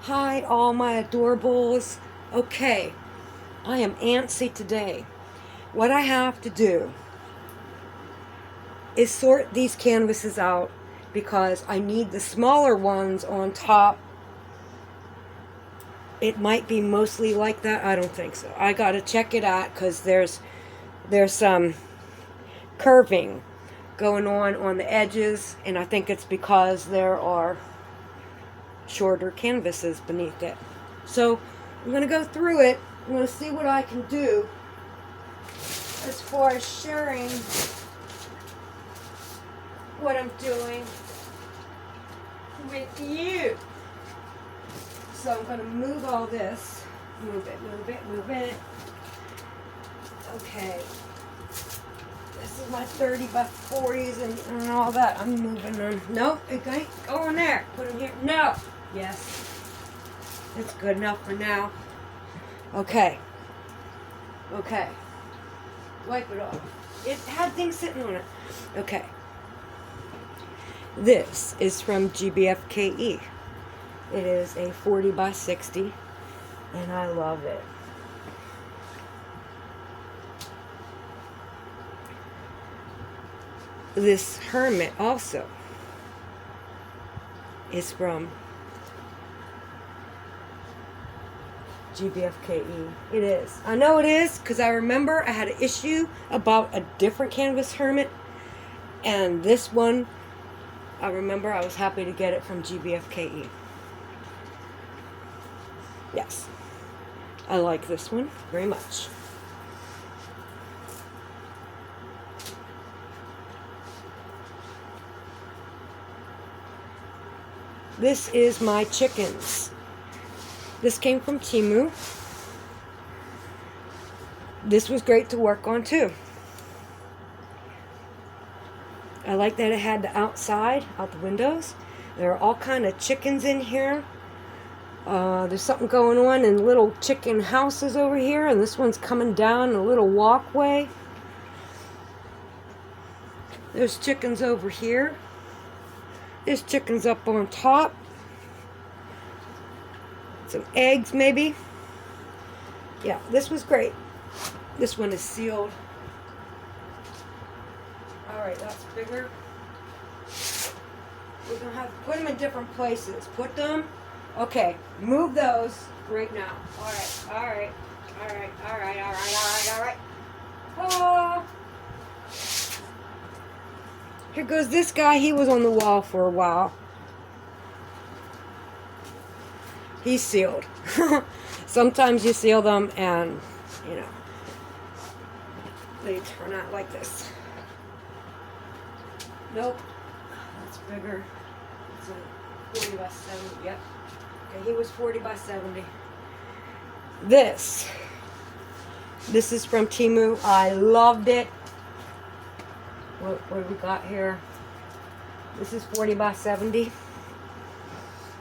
Hi, all my adorables. Okay, I am antsy today. What I have to do is sort these canvases out because I need the smaller ones on top. It might be mostly like that. I don't think so. I gotta check it out because there's some curving going on the edges, and I think it's because there are shorter canvases beneath it. So I'm going to go through it. I'm going to see what I can do as far as sharing what I'm doing with you. So I'm going to move all this. Move it. Okay. This is my 30 by 40s and all that. I'm moving them. No, it ain't going there. Put them here. No. Yes. It's good enough for now. Okay. Wipe it off. It had things sitting on it. Okay. This is from GBFKE. It is a 40 by 60, and I love it. This Hermit also is from GBFKE. It is. I know it is because I remember I had an issue about a different canvas Hermit, and this one, I remember I was happy to get it from GBFKE. Yes, I like this one very much. This is my chickens. This came from Temu. This was great to work on too. I like that it had the outside, out the windows. There are all kind of chickens in here. There's something going on in little chicken houses over here, and this one's coming down a little walkway. There's chickens over here. There's chickens up on top. Some eggs, maybe. Yeah, this was great. This one is sealed. Alright, that's bigger. We're going to have to put them in different places. Put them. Okay, move those right now. Alright. Oh. Here goes this guy. He was on the wall for a while. He's sealed. Sometimes you seal them and, they turn out like this. Nope. That's bigger. It's a 40 by 70. Yep. Okay, he was 40 by 70. This is from Temu. I loved it. What do we got here? This is 40 by 70.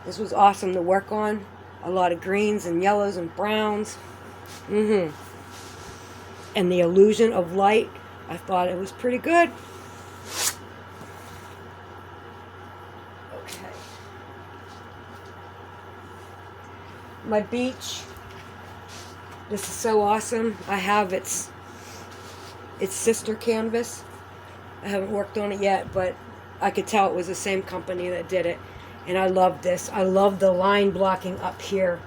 This was awesome to work on. A lot of greens and yellows and browns. And the illusion of light, I thought it was pretty good. Okay. My beach. This is so awesome. I have its sister canvas. I haven't worked on it yet, but I could tell it was the same company that did it. And I love this. I love the line blocking up here.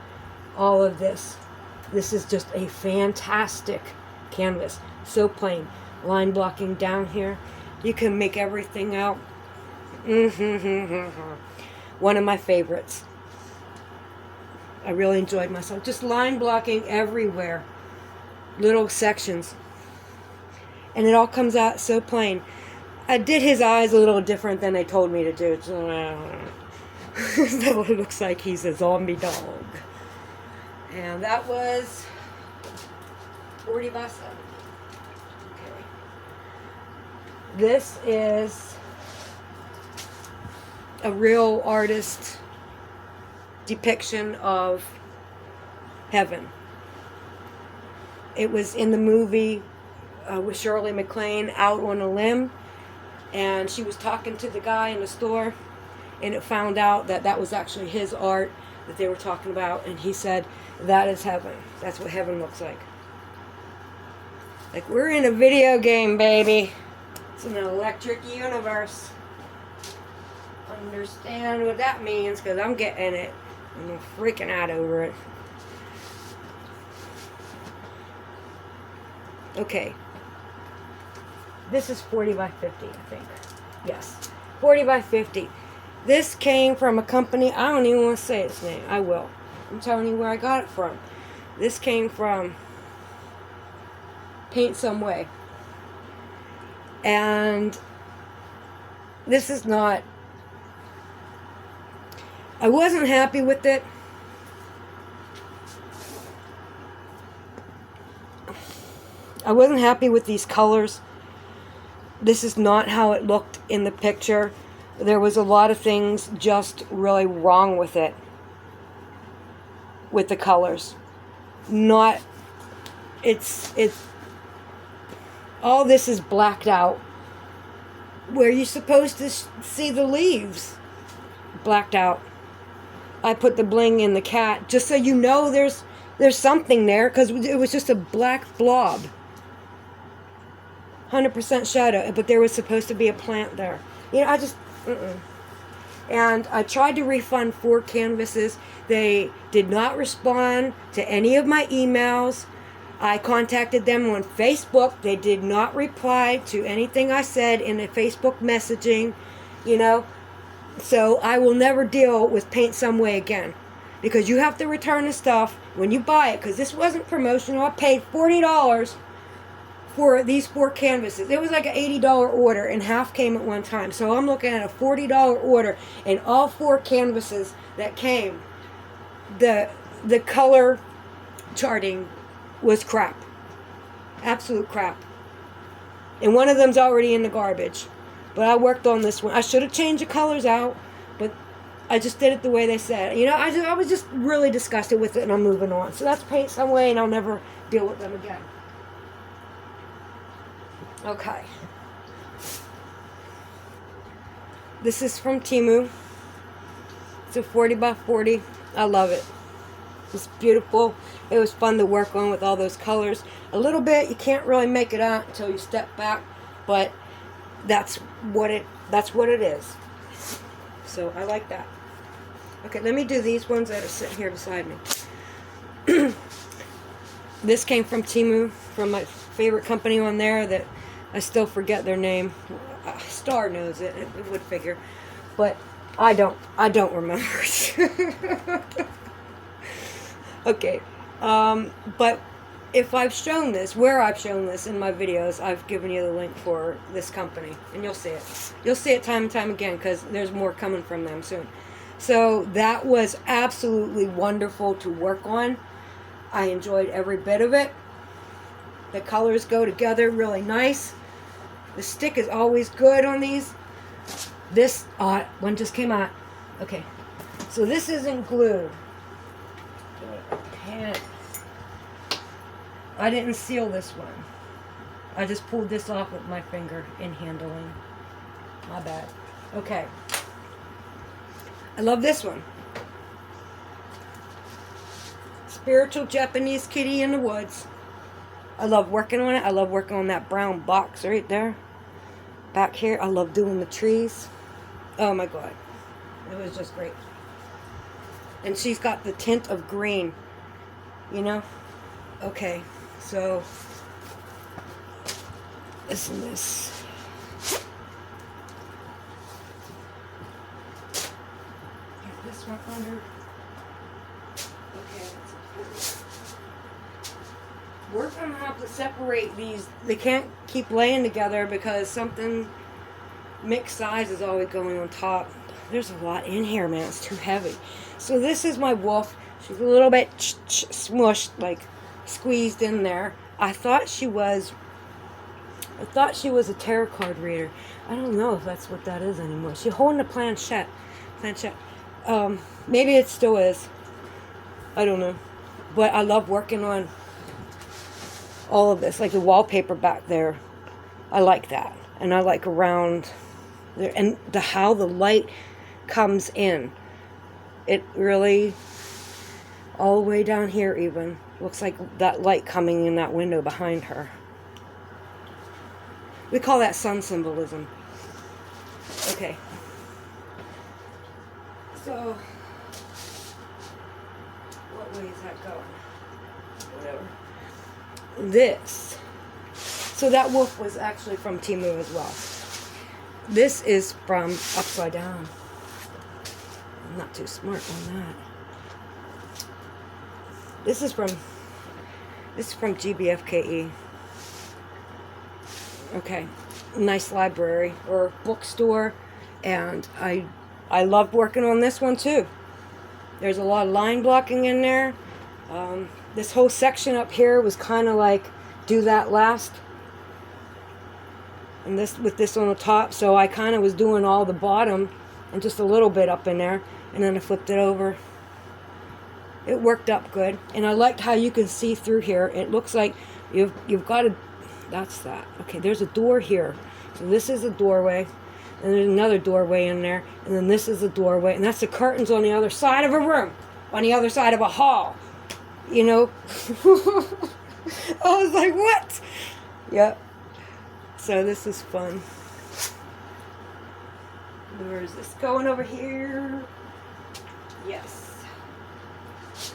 All of this. This is just a fantastic canvas. So plain. Line blocking down here. You can make everything out. One of my favorites. I really enjoyed myself. Just line blocking everywhere. Little sections. And it all comes out so plain. I did his eyes a little different than they told me to do. So it looks like he's a zombie dog. And that was 40 by 70. Okay. This is a real artist depiction of heaven. It was in the movie with Shirley MacLaine, Out on a Limb. And she was talking to the guy in the store. and it found out that that was actually his art that they were talking about, and he said, that is heaven. That's what heaven looks like. Like, we're in a video game, baby. It's an electric universe. Understand what that means, because I'm getting it. I'm freaking out over it. Okay. This is 40 by 50, I think. Yes. 40 by 50. This came from a company. I don't even want to say its name. I will. I'm telling you where I got it from. This came from Paint Some Way. And this is not... I wasn't happy with it. I wasn't happy with these colors. This is not how it looked in the picture. There was a lot of things just really wrong with it. With the colors. Not... It's all this is blacked out. Where you're supposed to see the leaves. Blacked out. I put the bling in the cat just so you know there's something there, because it was just a black blob. 100% shadow, but there was supposed to be a plant there. You know, I just... And I tried to refund 4 canvases. They did not respond to any of my emails. I contacted them on Facebook. They did not reply to anything I said in the Facebook messaging, you know. So I will never deal with Paint Some Way again, because you have to return the stuff when you buy it, because this wasn't promotional. I paid $40 for these 4 canvases. It was like an $80 order, and half came at one time. So I'm looking at a $40 order, and all 4 canvases that came, the color charting was crap. Absolute crap. And one of them's already in the garbage. But I worked on this one. I should have changed the colors out, but I just did it the way they said. You know, I was just really disgusted with it, and I'm moving on. So that's Paint Some Way, and I'll never deal with them again. Okay. This is from Temu. It's a 40 by 40. I love it. It's beautiful. It was fun to work on with all those colors. A little bit, you can't really make it out until you step back, but that's what it is. So I like that. Okay, let me do these ones that are sitting here beside me. This came from Temu, from my favorite company on there that I still forget their name. Star knows it. It would figure, but I don't remember. Okay, but if I've shown this, where I've shown this in my videos, I've given you the link for this company, and you'll see it. You'll see it time and time again, because there's more coming from them soon. So that was absolutely wonderful to work on. I enjoyed every bit of it. The colors go together really nice. The stick is always good on these. This one just came out. Okay, so this isn't glued. I didn't seal this one. I just pulled this off with my finger in handling. My bad. Okay. I love this one. Spiritual Japanese kitty in the woods. I love working on it. I love working on that brown box right there. Back here, I love doing the trees. Oh my God. It was just great. And she's got the tint of green. You know? Okay. So, this and this. Get this one under. Okay. We're going to have to separate these. They can't keep laying together because something mixed size is always going on top. There's a lot in here, man. It's too heavy. So this is my wolf. She's a little bit smushed, like squeezed in there. I thought she was a tarot card reader. I don't know if that's what that is anymore. She's holding a planchette. Maybe it still is. I don't know. But I love working on all of this, like the wallpaper back there. I like that. And I like around there, and how the light comes in. It really, all the way down here even, looks like that light coming in that window behind her. We call that sun symbolism. Okay. So, what way is that going? Whatever. This. So that wolf was actually from Temu as well. This is from Upside Down. I'm not too smart on that. This is from GBFKE. Okay, nice library or bookstore, and I loved working on this one too. There's a lot of line blocking in there. This whole section up here was kind of like do that last, and this with this on the top. So I kind of was doing all the bottom and just a little bit up in there, and then I flipped it over. It worked up good, and I liked how you can see through here. It looks like you've got a. That's that. Okay, there's a door here. So this is a doorway, and there's another doorway in there, and then this is a doorway, and that's the curtains on the other side of a room, on the other side of a hall. You know? I was like, what? Yep. So this is fun. Where is this going over here? Yes.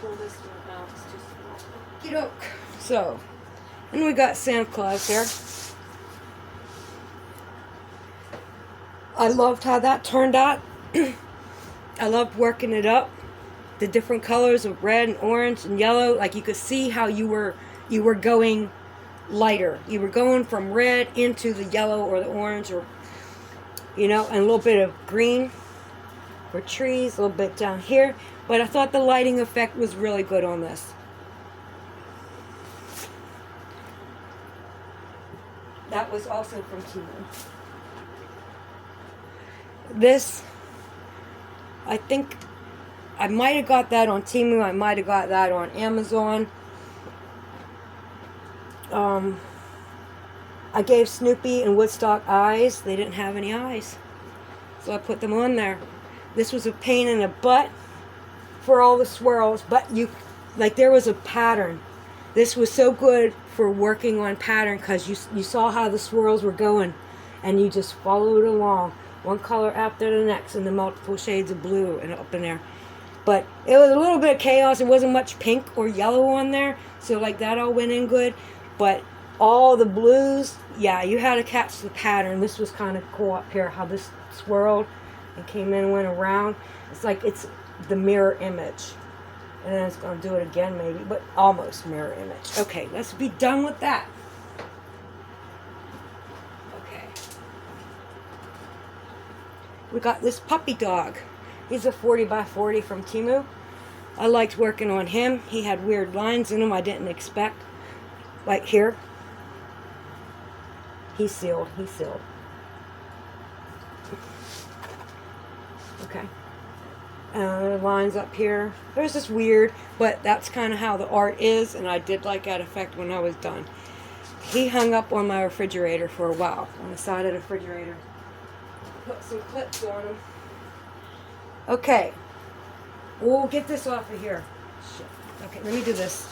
Pull this one out. It's too small. Okey-doke. So, and we got Santa Claus here. I loved how that turned out. I loved working it up. The different colors of red and orange and yellow. Like you could see how you were going lighter. You were going from red into the yellow or the orange, or you know, and a little bit of green for trees, a little bit down here. But I thought the lighting effect was really good on this. That was also from Temu. This, I think I might have got that on Temu. I might have got that on Amazon. I gave Snoopy and Woodstock eyes. They didn't have any eyes, so I put them on there. This was a pain in the butt for all the swirls, but there was a pattern. This was so good for working on pattern because you saw how the swirls were going, and you just followed along, one color after the next, and the multiple shades of blue and up in there. But it was a little bit of chaos. It wasn't much pink or yellow on there, so like that all went in good. But all the blues, yeah, you had to catch the pattern. This was kind of cool up here, how this swirled and came in and went around. It's like it's the mirror image. And then it's going to do it again maybe, but almost mirror image. Okay, let's be done with that. Okay. We got this puppy dog. He's a 40 by 40 from Temu. I liked working on him. He had weird lines in him I didn't expect. Like here. He's sealed. He's sealed. Okay. Lines up here. There's this weird, but that's kind of how the art is, and I did like that effect when I was done. He hung up on my refrigerator for a while, on the side of the refrigerator. Put some clips on him. Okay. We'll get this off of here. Shit. Okay, let me do this.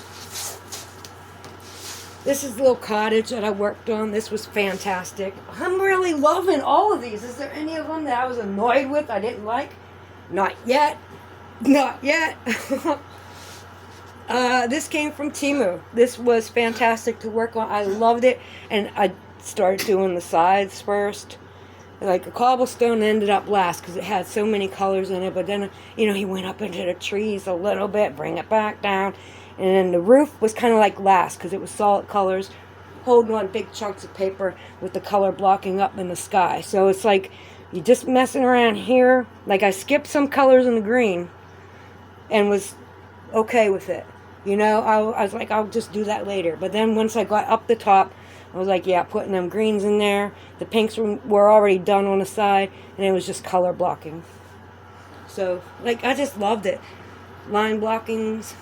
This is the little cottage that I worked on. This was fantastic. I'm really loving all of these. Is there any of them that I was annoyed with, I didn't like? Not yet. Not yet. This came from Temu. This was fantastic to work on. I loved it. And I started doing the sides first. Like a cobblestone ended up last because it had so many colors in it. But then, you know, he went up into the trees a little bit, bring it back down. And then the roof was kind of like last because it was solid colors, holding on big chunks of paper with the color blocking up in the sky. So it's like you're just messing around here. Like I skipped some colors in the green and was okay with it. You know, I was like, I'll just do that later. But then once I got up the top, I was like, yeah, putting them greens in there. The pinks were already done on the side, and it was just color blocking. So, like, I just loved it. Line blockings.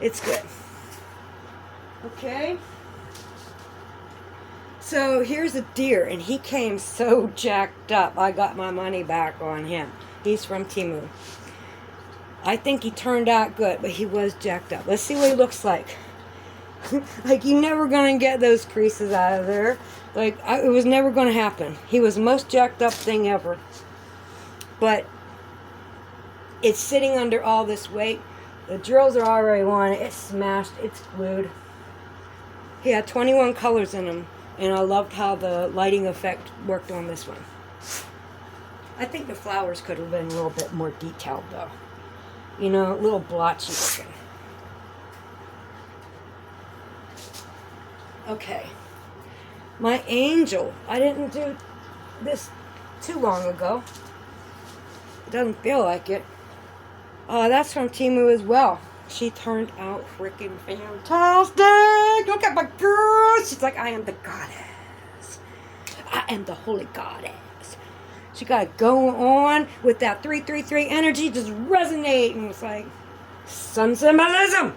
It's good. Okay. So here's a deer, and he came so jacked up. I got my money back on him. He's from Temu. I think he turned out good, but he was jacked up. Let's see what he looks like. Like, you're never going to get those creases out of there. Like, it was never going to happen. He was the most jacked up thing ever. But it's sitting under all this weight. The drills are already on it. It's smashed. It's glued. He had 21 colors in him. And I loved how the lighting effect worked on this one. I think the flowers could have been a little bit more detailed, though. You know, a little blotchy looking. Okay. My angel. I didn't do this too long ago. It doesn't feel like it. That's from Temu as well. She turned out freaking fantastic. Look at my girl. She's like, I am the goddess. I am the holy goddess. She got it going on with that 333 energy just resonating. It's like sun symbolism.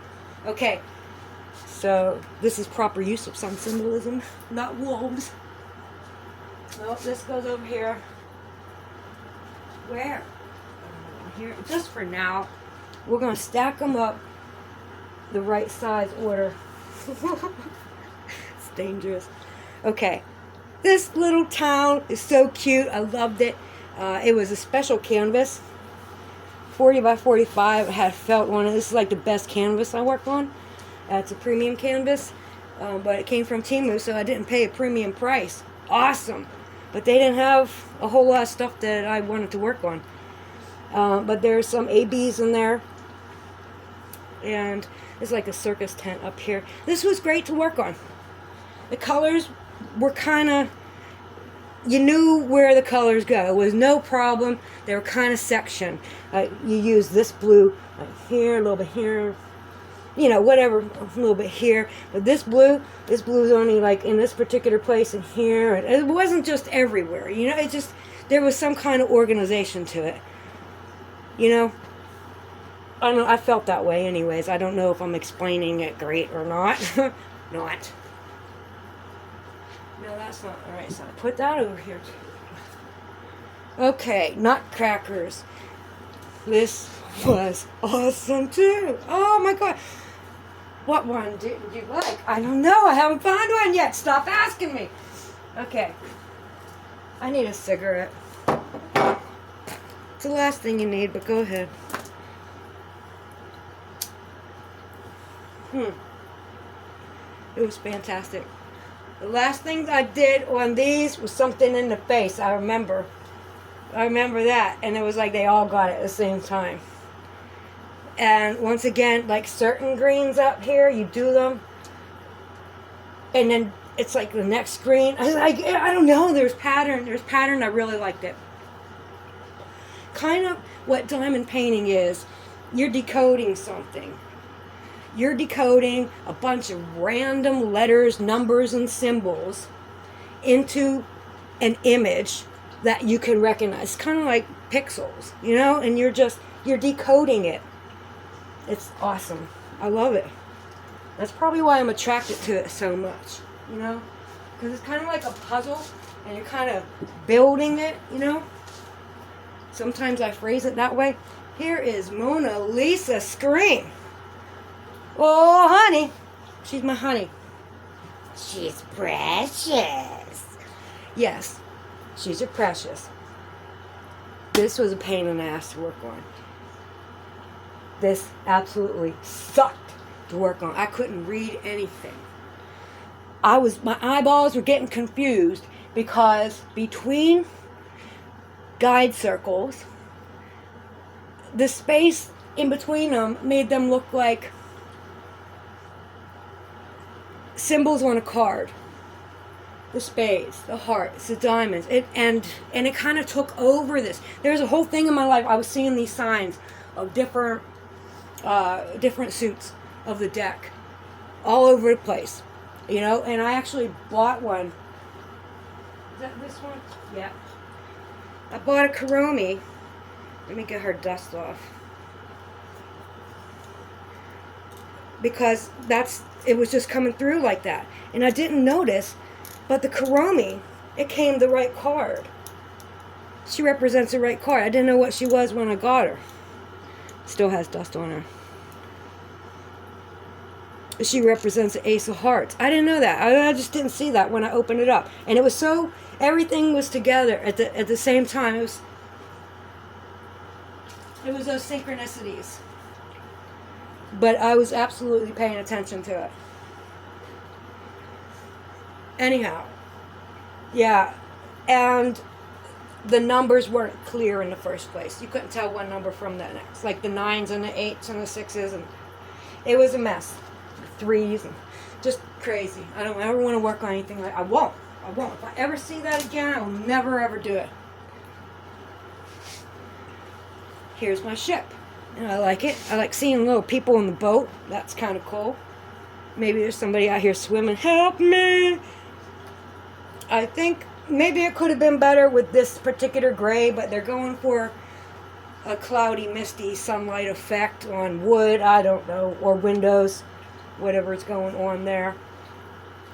Okay, so this is proper use of sun symbolism, not wolves. Nope, this goes over here. Where? Here, just for now. We're going to stack them up the right size order. It's dangerous. Okay. This little town is so cute. I loved it. It was a special canvas. 40 by 45. It had felt on it. This is like the best canvas I worked on. It's a premium canvas. But it came from Temu, so I didn't pay a premium price. Awesome. But they didn't have a whole lot of stuff that I wanted to work on. But there's some ABs in there. And there's like a circus tent up here. This was great to work on. The colors were kind of, you knew where the colors go. It was no problem. They were kind of sectioned. You use this blue like here, a little bit here, you know, whatever, a little bit here. But this blue is only like in this particular place and here. And it wasn't just everywhere, you know. It just, there was some kind of organization to it, you know. I don't know, I felt that way anyways. I don't know if I'm explaining it great or not. Not. No, that's not the right side. Put that over here too. Okay, nutcrackers. This was awesome too. Oh my god. What one didn't you like? I don't know. I haven't found one yet. Stop asking me. Okay. I need a cigarette. It's the last thing you need, but go ahead. It was fantastic. The last thing I did on these was something in the face. I remember that. And it was like they all got it at the same time. And once again, like certain greens up here, you do them. And then it's like the next green. I was like, I don't know. There's pattern. I really liked it. Kind of what diamond painting is. You're decoding something. You're decoding a bunch of random letters, numbers, and symbols into an image that you can recognize. It's kind of like pixels, you know? And you're decoding it. It's awesome. I love it. That's probably why I'm attracted to it so much, you know? Because it's kind of like a puzzle, and you're kind of building it, you know? Sometimes I phrase it that way. Here is Mona Lisa Scream. Oh, honey. She's my honey. She's precious. Yes, she's a precious. This was a pain in the ass to work on. This absolutely sucked to work on. I couldn't read anything. My eyeballs were getting confused because between guide circles, the space in between them made them look like symbols on a card. The spades, the hearts, the diamonds, and it kind of took over this. There's a whole thing in my life I was seeing these signs of different suits of the deck all over the place, you know. And I actually bought one. Is that this one? Yeah. I bought a Kuromi. Let me get her dust off. Because it was just coming through like that. And I didn't notice, but the Kuromi, it came the right card. She represents the right card. I didn't know what she was when I got her. Still has dust on her. She represents the Ace of Hearts. I didn't know that. I just didn't see that when I opened it up. And it was so, everything was together at the same time. It was those synchronicities. But I was absolutely paying attention to it. Anyhow. Yeah. And the numbers weren't clear in the first place. You couldn't tell one number from the next. Like the 9s and the 8s and the 6s. And it was a mess. The 3s. And just crazy. I don't ever want to work on anything like that. I won't. If I ever see that again, I will never ever do it. Here's my ship. And I like it. I like seeing little people in the boat. That's kind of cool. Maybe there's somebody out here swimming. Help me! I think maybe it could have been better with this particular gray, but they're going for a cloudy, misty sunlight effect on wood, I don't know, or windows, whatever's going on there.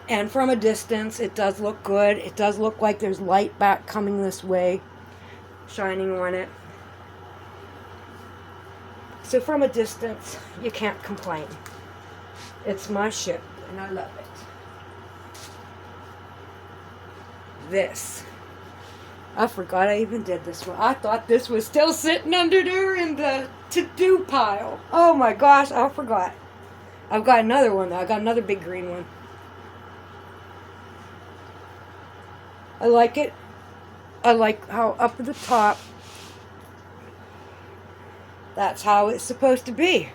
And from a distance, it does look good. It does look like there's light back coming this way, shining on it. So from a distance, you can't complain. It's my ship, and I love it. This. I forgot I even did this one. I thought this was still sitting under there in the to-do pile. Oh my gosh, I forgot. I've got another one, though. I got another big green one. I like it. I like how up at the top, that's how it's supposed to be.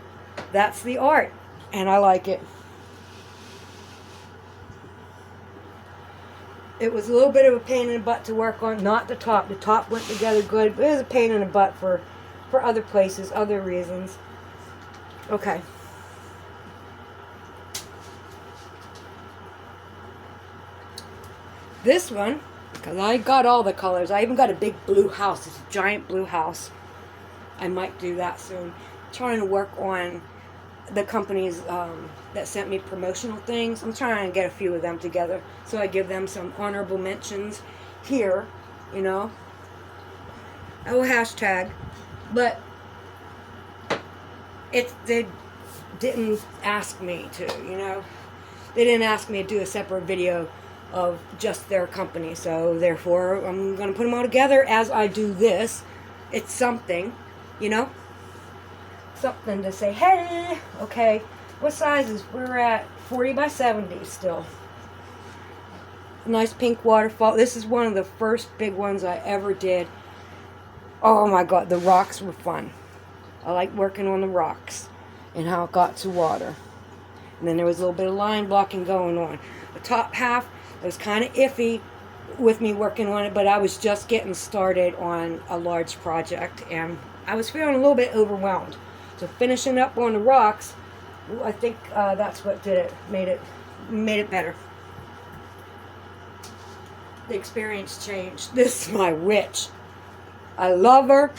That's the art. And I like it. It was a little bit of a pain in the butt to work on. Not the top. The top went together good. But it was a pain in the butt for other places, other reasons. Okay. This one, because I got all the colors. I even got a big blue house. It's a giant blue house. I might do that soon. I'm trying to work on the companies that sent me promotional things. I'm trying to get a few of them together so I give them some honorable mentions here, you know. I will hashtag, but they didn't ask me to, you know. They didn't ask me to do a separate video of just their company, so therefore I'm going to put them all together as I do this. It's something, you know. Something to say, hey, okay, what sizes? We're at 40 by 70 still. Nice pink waterfall. This is one of the first big ones I ever did. Oh my god, the rocks were fun. I like working on the rocks and how it got to water. And then there was a little bit of line blocking going on. The top half, it was kind of iffy with me working on it, but I was just getting started on a large project and I was feeling a little bit overwhelmed. So finishing up on the rocks, I think that's what did it. Made it better. The experience changed. This is my witch. I love her.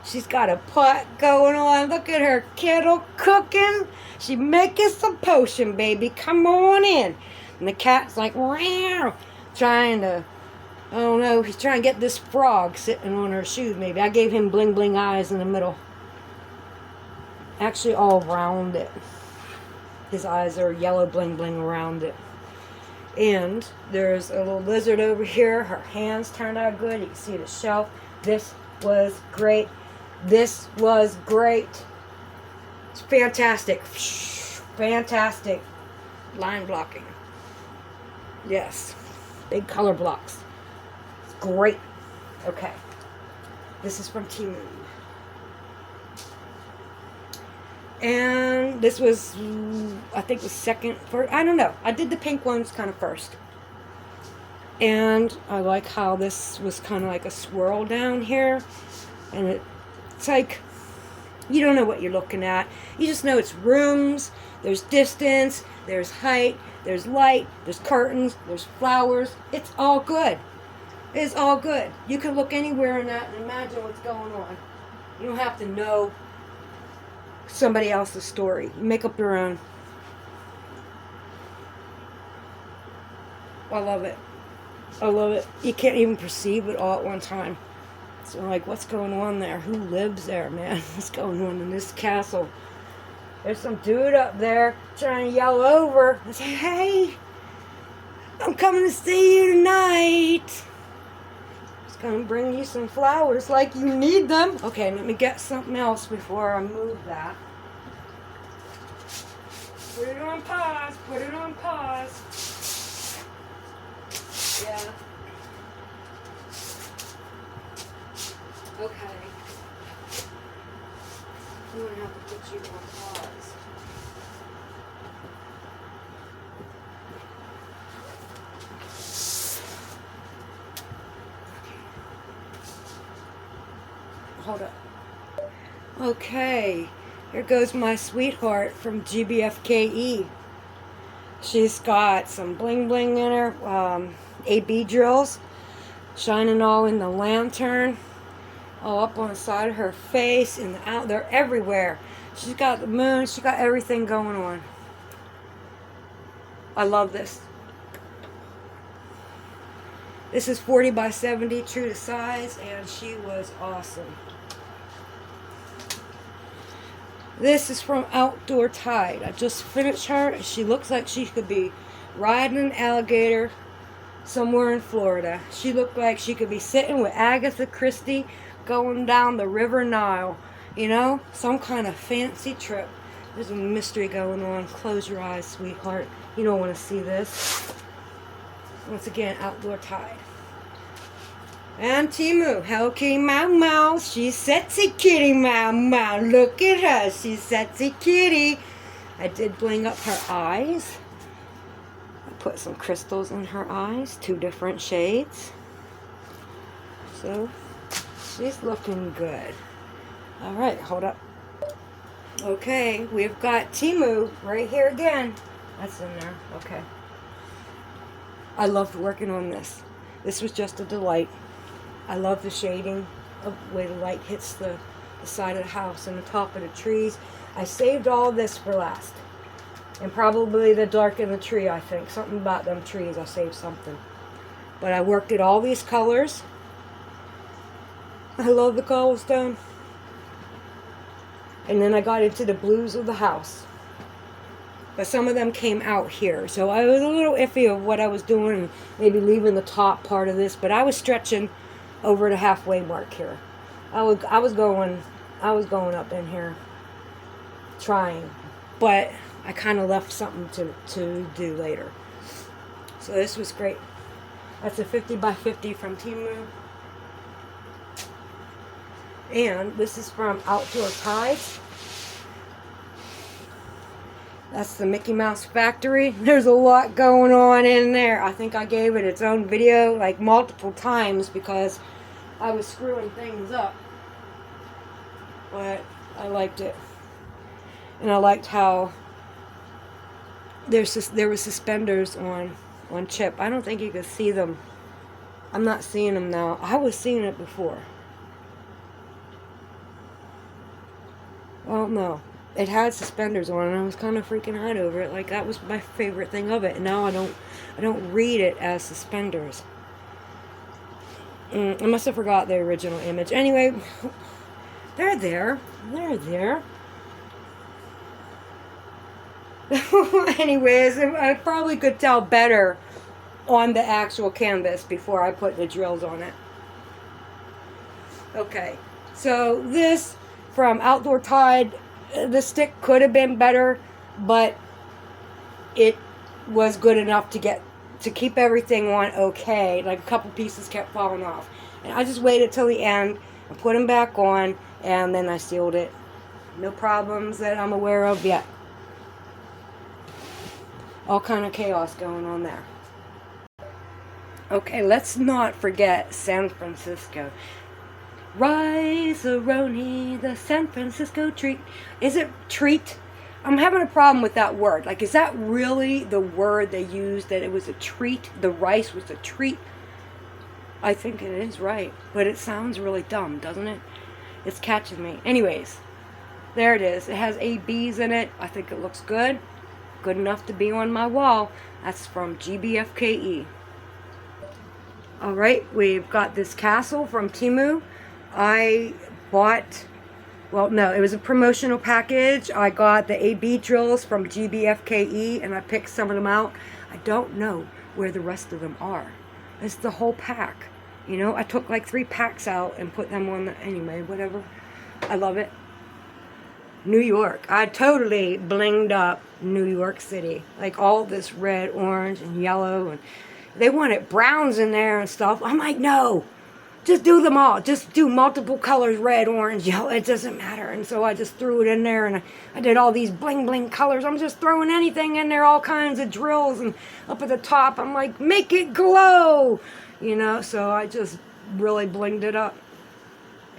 She's got a pot going on. Look at her kettle cooking. She making some potion, baby. Come on in. And the cat's like, wow, trying to, I don't know, he's trying to get this frog sitting on her shoe, maybe. I gave him bling bling eyes in the middle. Actually, all around it. His eyes are yellow bling bling around it. And there's a little lizard over here. Her hands turned out good. You can see the shelf. This was great. This was great. It's fantastic. Fantastic. Line blocking. Yes. Big color blocks. Great. Okay. This is from Timu. And this was, I think, the second, I don't know. I did the pink ones kind of first. And I like how this was kind of like a swirl down here. And it's like, you don't know what you're looking at. You just know it's rooms, there's distance, there's height, there's light, there's curtains, there's flowers. It's all good. It's all good. You can look anywhere in that and imagine what's going on. You don't have to know somebody else's story. You make up your own. I love it. I love it. You can't even perceive it all at one time. So like, what's going on there? Who lives there, man? What's going on in this castle? There's some dude up there trying to yell over and say, hey, I'm coming to see you tonight. Just gonna bring you some flowers like you need them. Okay, let me get something else before I move that. Put it on pause. Put it on pause. Yeah. Okay. I'm gonna have to put you on pause. Hold up. Okay. Here goes my sweetheart from GBFKE. She's got some bling bling in her, AB drills, shining all in the lantern, all up on the side of her face, and out there everywhere. She's got the moon, she got everything going on. I love this. This is 40 by 70, true to size, and she was awesome. This is from Outdoor Tide. I just finished her. She looks like she could be riding an alligator somewhere in Florida. She looked like she could be sitting with Agatha Christie going down the River Nile. You know, some kind of fancy trip. There's a mystery going on. Close your eyes, sweetheart. You don't want to see this. Once again, Outdoor Tide. And Timu, Hello Kitty Mau Mau. She's sexy kitty Mau Mau. Look at her. She's sexy kitty. I did bling up her eyes. I put some crystals in her eyes. 2 different shades. So, she's looking good. Alright, hold up. Okay, we've got Timu right here again. That's in there. Okay. I loved working on this. This was just a delight. I love the shading of where the light hits the side of the house and the top of the trees. I saved all this for last. And probably the dark in the tree, I think. Something about them trees, I saved something. But I worked at all these colors. I love the cobblestone. And then I got into the blues of the house. But some of them came out here. So I was a little iffy of what I was doing, and maybe leaving the top part of this. But I was stretching over the halfway mark here. I was going up in here trying. But I kind of left something to do later. So this was great. That's a 50 by 50 from Timu. And this is from Outdoor Tide. That's the Mickey Mouse factory. There's a lot going on in there. I think I gave it its own video like multiple times because I was screwing things up. But I liked it. And I liked how there were suspenders on Chip. I don't think you could see them. I'm not seeing them now. I was seeing it before. Well, no. It had suspenders on, and I was kind of freaking out over it. Like, that was my favorite thing of it. And now I don't read it as suspenders. I must have forgot the original image. Anyway, they're there. They're there. Anyways, I probably could tell better on the actual canvas before I put the drills on it. Okay, so this from Outdoor Tide, the stick could have been better, but it was good enough to keep everything on okay. Like a couple pieces kept falling off. And I just waited till the end and put them back on, and then I sealed it. No problems that I'm aware of yet. All kind of chaos going on there. Okay, let's not forget San Francisco. Rice-a-roni, the San Francisco treat. Is it treat? I'm having a problem with that word. Like, is that really the word they used, that it was a treat? The rice was a treat? I think it is right. But it sounds really dumb, doesn't it? It's catching me. Anyways, there it is. It has ABs in it. I think it looks good. Good enough to be on my wall. That's from GBFKE. All right, we've got this castle from Temu. I bought, well, no, it was a promotional package. I got the AB drills from GBFKE and I picked some of them out. I don't know where the rest of them are. It's the whole pack. You know, I took like 3 packs out and put them on the, anyway, whatever. I love it. New York. I totally blinged up New York City. Like all this red, orange, and yellow. And they wanted browns in there and stuff. I'm like, no. Just do them all. Just do multiple colors, red, orange, yellow. It doesn't matter. And so I just threw it in there and I did all these bling bling colors. I'm just throwing anything in there, all kinds of drills. And up at the top, I'm like, make it glow. You know, so I just really blinged it up.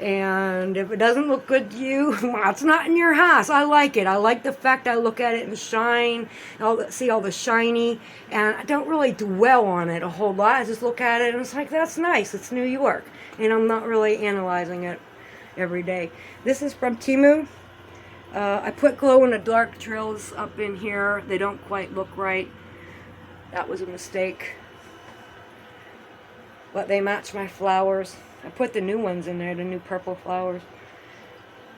And if it doesn't look good to you, well, it's not in your house. I like it. I like the fact I look at it and shine, see all the shiny, and I don't really dwell on it a whole lot. I just look at it and it's like, that's nice. It's New York. And I'm not really analyzing it every day. This is from Temu. I put glow-in-the-dark drills up in here. They don't quite look right. That was a mistake. But they match my flowers. I put the new ones in there, the new purple flowers.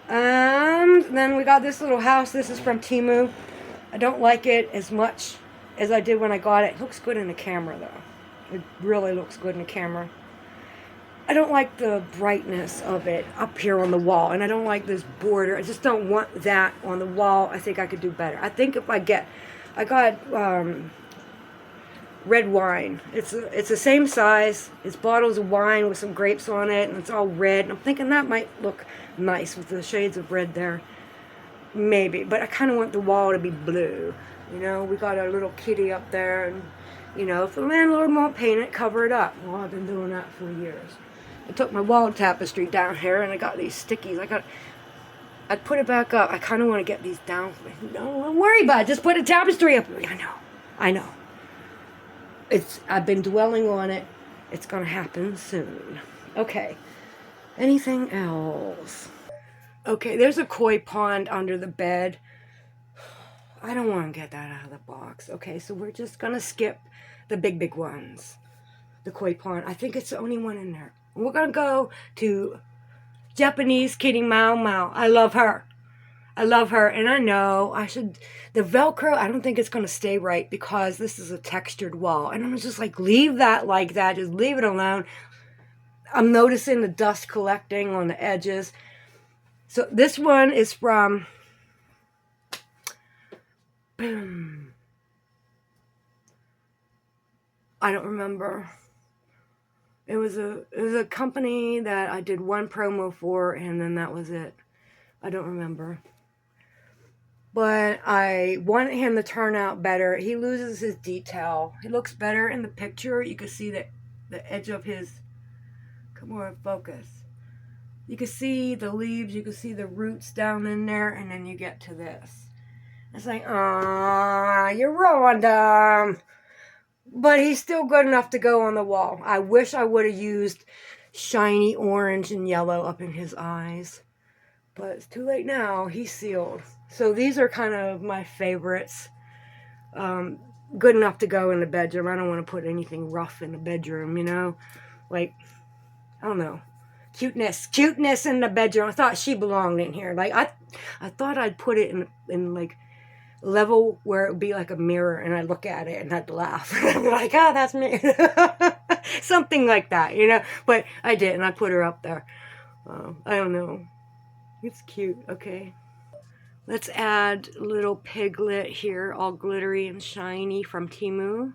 Then we got this little house. This is from Temu. I don't like it as much as I did when I got it. It looks good in the camera, though. It really looks good in the camera. I don't like the brightness of it up here on the wall. And I don't like this border. I just don't want that on the wall. I think I could do better. I think if I got red wine. It's the same size. It's bottles of wine with some grapes on it, and it's all red. And I'm thinking that might look nice with the shades of red there. Maybe, but I kind of want the wall to be blue. You know, we got a little kitty up there, and you know, if the landlord won't paint it, cover it up. Well, I've been doing that for years. I took my wall tapestry down here, and I got these stickies. I put it back up. I kind of want to get these down. Don't worry about it. Just put a tapestry up. I know. I've been dwelling on it. It's gonna happen soon. Okay. Anything else? Okay, there's a koi pond under the bed. I don't want to get that out of the box. Okay, so we're just gonna skip the big ones. The koi pond. I think it's the only one in there. We're gonna go to Japanese kitty Mau Mau. I love her. And I know the Velcro, I don't think it's going to stay right because this is a textured wall. And I'm just like, leave that like that. Just leave it alone. I'm noticing the dust collecting on the edges. So this one is from, I don't remember. It was a company that I did one promo for, and then that was it. I don't remember. But I wanted him to turn out better. He loses his detail. He looks better in the picture. You can see the edge of his, come on, focus. You can see the leaves, you can see the roots down in there, and then you get to this. It's like, ah, you ruined him. But he's still good enough to go on the wall. I wish I would have used shiny orange and yellow up in his eyes. But it's too late now. He's sealed. So these are kind of my favorites. Good enough to go in the bedroom. I don't want to put anything rough in the bedroom, you know? Like, I don't know. Cuteness in the bedroom. I thought she belonged in here. Like, I thought I'd put it in like, level where it would be like a mirror, and I'd look at it and I'd laugh. I'd be like, oh, that's me. Something like that, you know? But I didn't. I put her up there. I don't know. It's cute. Okay. Let's add a little Piglet here, all glittery and shiny from Temu.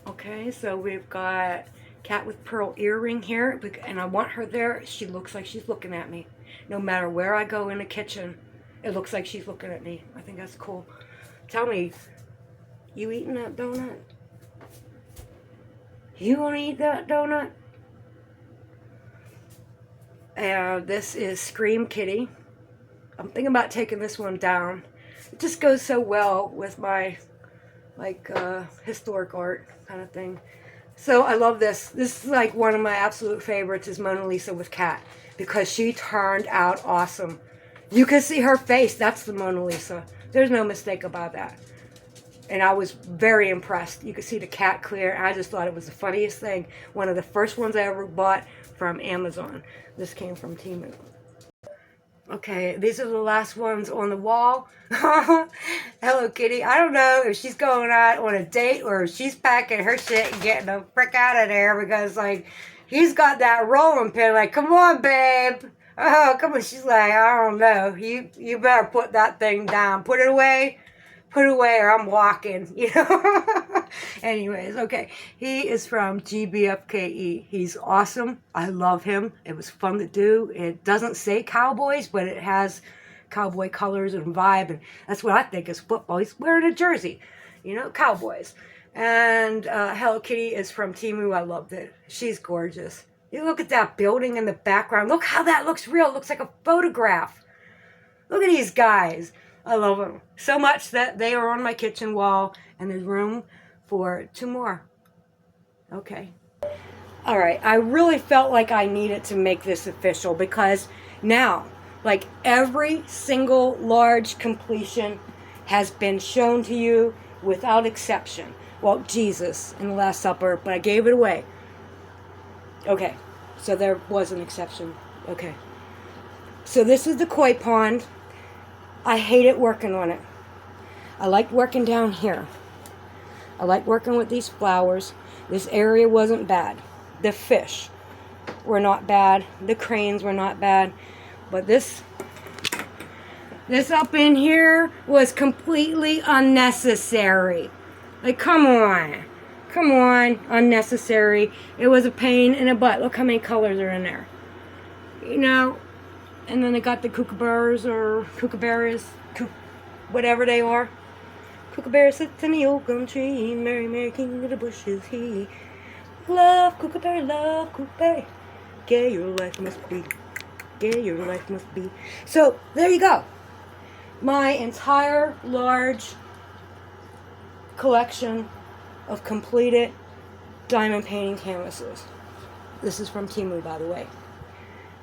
Okay, so we've got cat with pearl earring here, and I want her there. She looks like she's looking at me. No matter where I go in the kitchen, it looks like she's looking at me. I think that's cool. Tell me, you eating that donut? You want to eat that donut? And this is Scream Kitty. I'm thinking about taking this one down. It just goes so well with my, like, historic art kind of thing. So I love this. This is like one of my absolute favorites is Mona Lisa with cat because she turned out awesome. You can see her face. That's the Mona Lisa. There's no mistake about that. And I was very impressed. You could see the cat clear. I just thought it was the funniest thing. One of the first ones I ever bought from Amazon. This came from Temu. Okay, these are the last ones on the wall. Hello Kitty. I don't know if she's going out on a date or if she's packing her shit and getting the frick out of there, because like he's got that rolling pin like, come on babe. Oh, come on. She's like, I don't know. You better put that thing down. Put it away. Put it away or I'm walking, you know. Anyways, okay. He is from GBFKE. He's awesome. I love him. It was fun to do. It doesn't say Cowboys, but it has cowboy colors and vibe. And that's what I think is football. He's wearing a jersey, you know, Cowboys. And Hello Kitty is from Temu. I loved it. She's gorgeous. You look at that building in the background. Look how that looks real. It looks like a photograph. Look at these guys. I love them so much that they are on my kitchen wall, and there's room for 2 more. Okay. All right. I really felt like I needed to make this official because now, like every single large completion has been shown to you without exception. Well, Jesus in the Last Supper, but I gave it away. Okay. So there was an exception. Okay. So this is the koi pond. I hated working on it. I liked working down here. I liked working with these flowers. This area wasn't bad. The fish were not bad. The cranes were not bad. But this up in here was completely unnecessary. Like, come on. Come on. Unnecessary. It was a pain in the butt. Look how many colors are in there. You know. And then they got the kookaburras or kookaburras, whatever they are. Kookaburra sits in the old gum tree, Mary, Mary, king of the bushes, he. Love kookaburra, love kookaburra. Gay your life must be, gay your life must be. So, there you go. My entire large collection of completed diamond painting canvases. This is from Temu, by the way.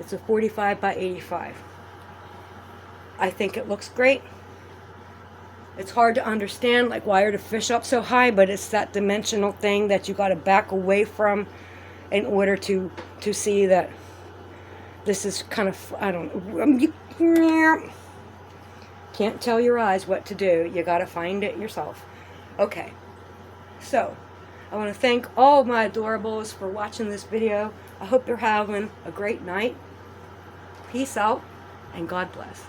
It's a 45 by 85. I think it looks great. It's hard to understand, like, why are the fish up so high, but it's that dimensional thing that you got to back away from in order to see that this is kind of, I don't know. Can't tell your eyes what to do. You got to find it yourself. Okay. So, I want to thank all my adorables for watching this video. I hope you're having a great night. Peace out, and God bless.